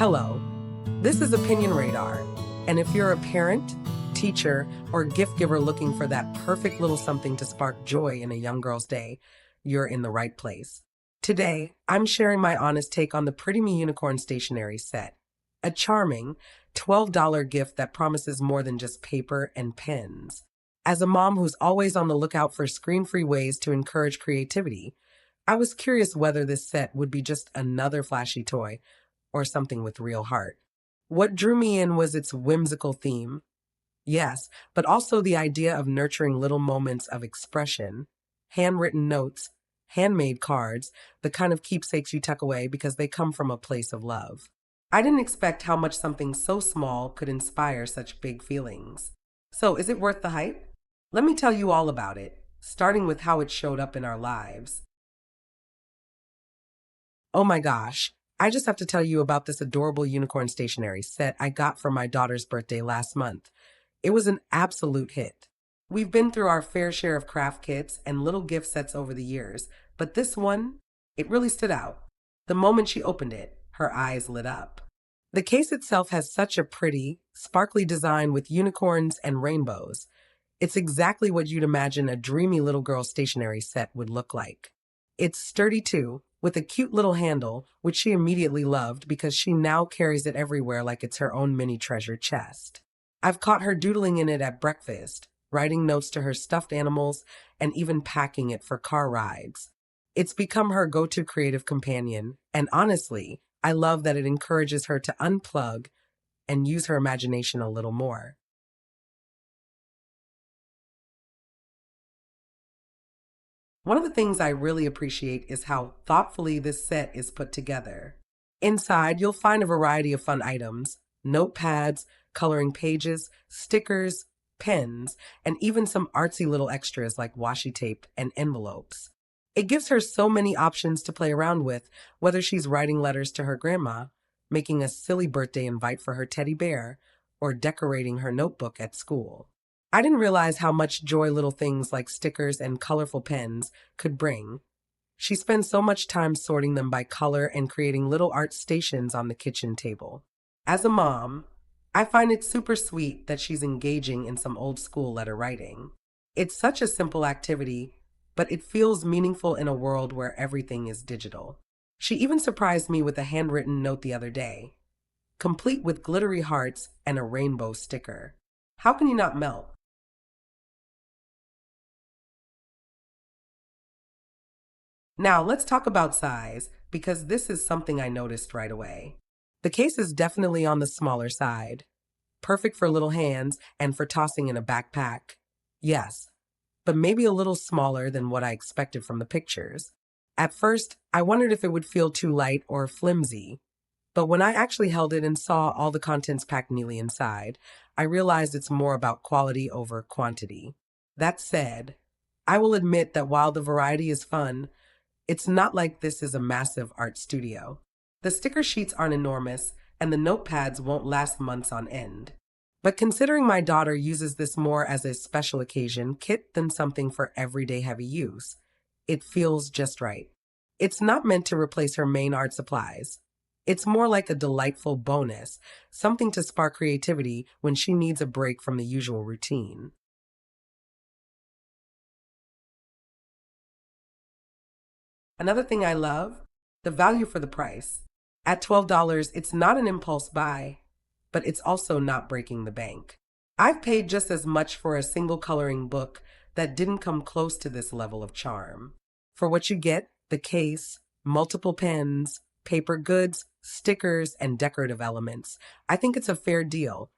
Hello, this is Opinion Radar, and if you're a parent, teacher, or gift giver looking for that perfect little something to spark joy in a young girl's day, you're in the right place. Today, I'm sharing my honest take on the Pretty Me Unicorn Stationery Set, a charming $12 gift that promises more than just paper and pens. As a mom who's always on the lookout for screen-free ways to encourage creativity, I was curious whether this set would be just another flashy toy or something with real heart. What drew me in was its whimsical theme, yes, but also the idea of nurturing little moments of expression, handwritten notes, handmade cards, the kind of keepsakes you tuck away because they come from a place of love. I didn't expect how much something so small could inspire such big feelings. So, is it worth the hype? Let me tell you all about it, starting with how it showed up in our lives. Oh my gosh, I just have to tell you about this adorable unicorn stationery set I got for my daughter's birthday last month. It was an absolute hit. We've been through our fair share of craft kits and little gift sets over the years, but this one, it really stood out. The moment she opened it, her eyes lit up. The case itself has such a pretty, sparkly design with unicorns and rainbows. It's exactly what you'd imagine a dreamy little girl stationery set would look like. It's sturdy too, with a cute little handle, which she immediately loved because she now carries it everywhere like it's her own mini treasure chest. I've caught her doodling in it at breakfast, writing notes to her stuffed animals, and even packing it for car rides. It's become her go-to creative companion, and honestly, I love that it encourages her to unplug and use her imagination a little more. One of the things I really appreciate is how thoughtfully this set is put together. Inside, you'll find a variety of fun items, notepads, coloring pages, stickers, pens, and even some artsy little extras like washi tape and envelopes. It gives her so many options to play around with, whether she's writing letters to her grandma, making a silly birthday invite for her teddy bear, or decorating her notebook at school. I didn't realize how much joy little things like stickers and colorful pens could bring. She spends so much time sorting them by color and creating little art stations on the kitchen table. As a mom, I find it super sweet that she's engaging in some old school letter writing. It's such a simple activity, but it feels meaningful in a world where everything is digital. She even surprised me with a handwritten note the other day, complete with glittery hearts and a rainbow sticker. How can you not melt? Now, let's talk about size, because this is something I noticed right away. The case is definitely on the smaller side, perfect for little hands and for tossing in a backpack. Yes, but maybe a little smaller than what I expected from the pictures. At first, I wondered if it would feel too light or flimsy, but when I actually held it and saw all the contents packed neatly inside, I realized it's more about quality over quantity. That said, I will admit that while the variety is fun, it's not like this is a massive art studio. The sticker sheets aren't enormous, and the notepads won't last months on end. But considering my daughter uses this more as a special occasion kit than something for everyday heavy use, it feels just right. It's not meant to replace her main art supplies. It's more like a delightful bonus, something to spark creativity when she needs a break from the usual routine. Another thing I love, the value for the price. At $12, it's not an impulse buy, but it's also not breaking the bank. I've paid just as much for a single coloring book that didn't come close to this level of charm. For what you get, the case, multiple pens, paper goods, stickers, and decorative elements, I think it's a fair deal,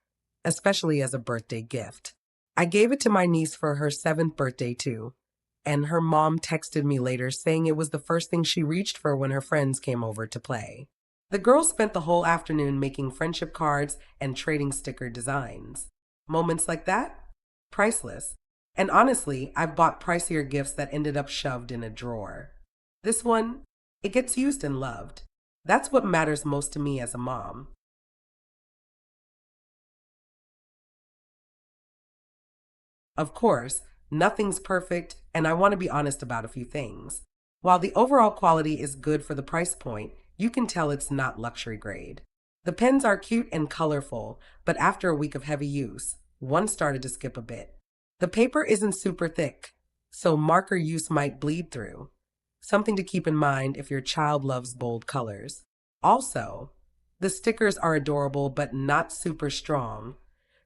especially as a birthday gift. I gave it to my niece for her 7th birthday too, and her mom texted me later saying it was the first thing she reached for when her friends came over to play. The girls spent the whole afternoon making friendship cards and trading sticker designs. Moments like that? Priceless. And honestly, I've bought pricier gifts that ended up shoved in a drawer. This one, it gets used and loved. That's what matters most to me as a mom. Of course, nothing's perfect, and I want to be honest about a few things. While the overall quality is good for the price point, you can tell it's not luxury grade. The pens are cute and colorful, but after a week of heavy use, one started to skip a bit. The paper isn't super thick, so marker use might bleed through. Something to keep in mind if your child loves bold colors. Also, the stickers are adorable but not super strong.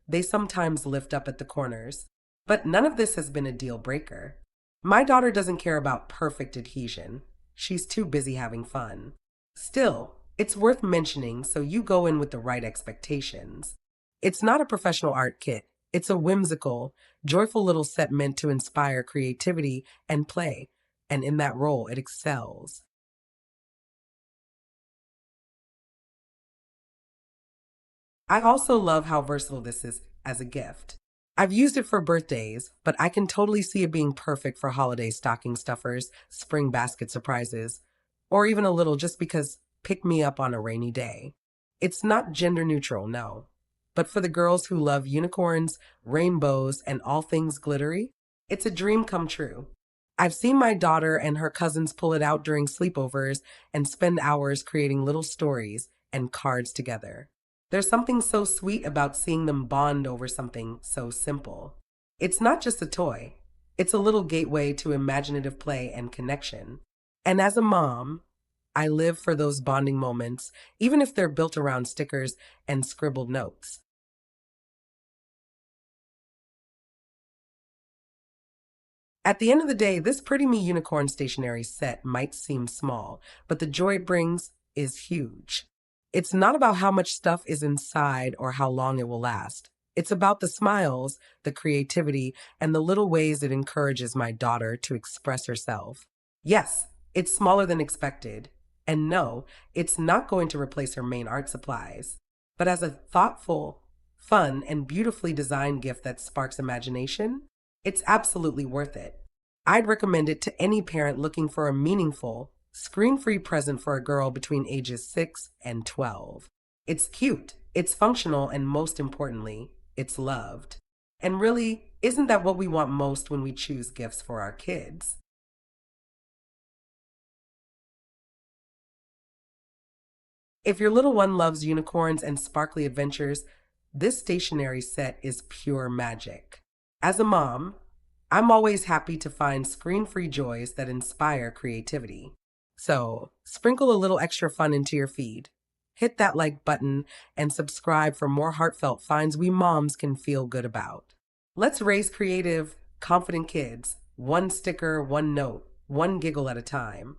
They sometimes lift up at the corners. But none of this has been a deal breaker. My daughter doesn't care about perfect adhesion. She's too busy having fun. Still, it's worth mentioning so you go in with the right expectations. It's not a professional art kit. It's a whimsical, joyful little set meant to inspire creativity and play, and in that role, it excels. I also love how versatile this is as a gift. I've used it for birthdays, but I can totally see it being perfect for holiday stocking stuffers, spring basket surprises, or even a little just because pick me up on a rainy day. It's not gender neutral, no. But for the girls who love unicorns, rainbows, and all things glittery, it's a dream come true. I've seen my daughter and her cousins pull it out during sleepovers and spend hours creating little stories and cards together. There's something so sweet about seeing them bond over something so simple. It's not just a toy, it's a little gateway to imaginative play and connection. And as a mom, I live for those bonding moments, even if they're built around stickers and scribbled notes. At the end of the day, this Pretty Me Unicorn Stationery Set might seem small, but the joy it brings is huge. It's not about how much stuff is inside or how long it will last. It's about the smiles, the creativity, and the little ways it encourages my daughter to express herself. Yes, it's smaller than expected. And no, it's not going to replace her main art supplies. But as a thoughtful, fun, and beautifully designed gift that sparks imagination, it's absolutely worth it. I'd recommend it to any parent looking for a meaningful, screen free present for a girl between ages 6 and 12. It's cute, it's functional, and most importantly, it's loved. And really, isn't that what we want most when we choose gifts for our kids? If your little one loves unicorns and sparkly adventures, this stationery set is pure magic. As a mom, I'm always happy to find screen free joys that inspire creativity. So, sprinkle a little extra fun into your feed. Hit that like button and subscribe for more heartfelt finds we moms can feel good about. Let's raise creative, confident kids, one sticker, one note, one giggle at a time.